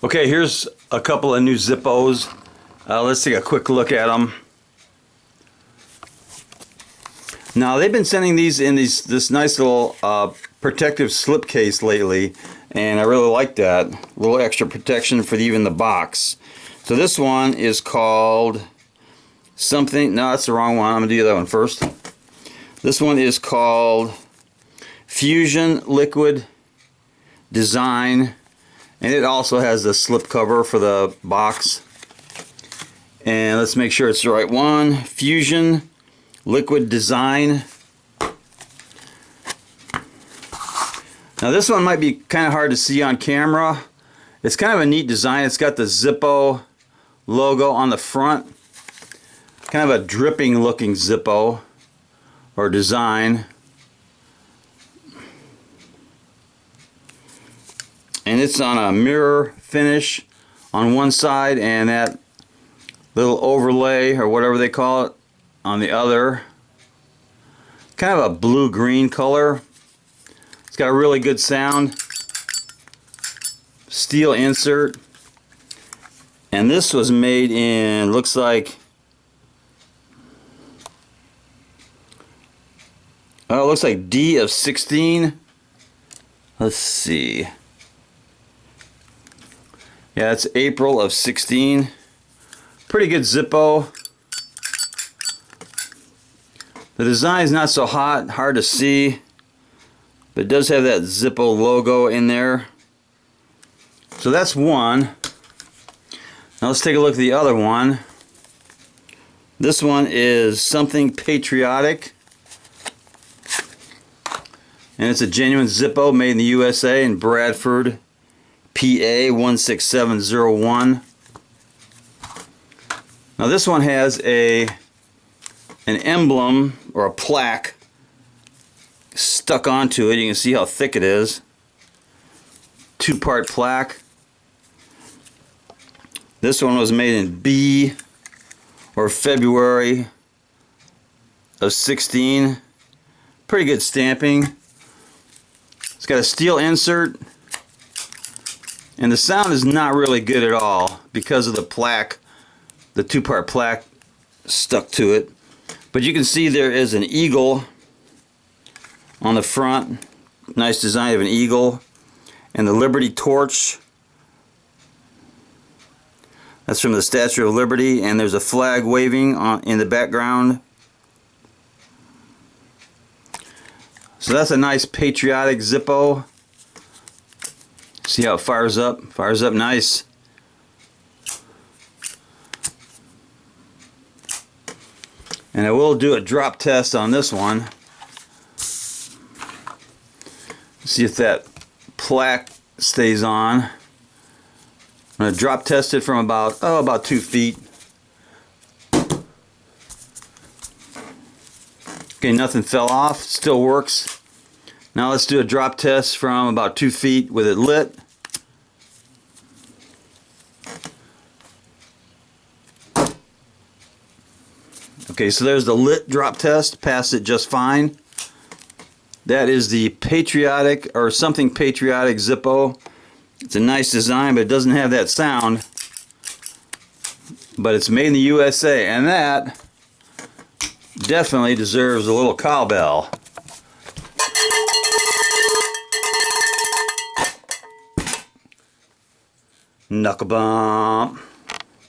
Okay, here's a couple of new Zippos. Let's take a quick look at them. Now they've been sending these in this nice little protective slip case lately, and I really like that. A little extra protection for even the box. So this one is called something. No, that's the wrong one. I'm gonna do that one first. This one is called Fuzion Liquid Design, and it also has the slip cover for the box. And let's make sure it's the right one. Fuzion Liquid Design. Now this one might be kind of hard to see on camera. It's kind of a neat design. It's got the Zippo logo on the front. Kind of a dripping looking Zippo or design. And it's on a mirror finish on one side, and that little overlay or whatever they call it on the other. Kind of a blue-green color. It's got a really good sound. Steel insert. And this was made in, looks like, oh, it looks like D of 16. Let's see. Yeah, it's April of 16. Pretty good Zippo. The design is not so hard to see, but it does have that Zippo logo in there. So that's one. Now let's take a look at the other one. This one is something Patriotic. And it's a genuine Zippo made in the USA in Bradford, PA 16701. Now this one has an emblem or a plaque stuck onto it. You can see how thick it is. Two-part plaque. This one was made in B or February of 16. Pretty good stamping. It's got a steel insert. And the sound is not really good at all because of the plaque, the two-part plaque stuck to it. But you can see there is an eagle on the front. Nice design of an eagle. And the Liberty torch. That's from the Statue of Liberty. And there's a flag waving in the background. So that's a nice patriotic Zippo. See how it fires up? Fires up nice. And I will do a drop test on this one. See if that plaque stays on. I'm going to drop test it from about 2 feet. Okay, nothing fell off. Still works. Now let's do a drop test from about 2 feet with it lit. Okay, so there's the lit drop test. Passed it just fine. That is the Patriotic or something Patriotic Zippo. It's a nice design, but it doesn't have that sound. But it's made in the USA, and that definitely deserves a little cowbell. Knuckle bump.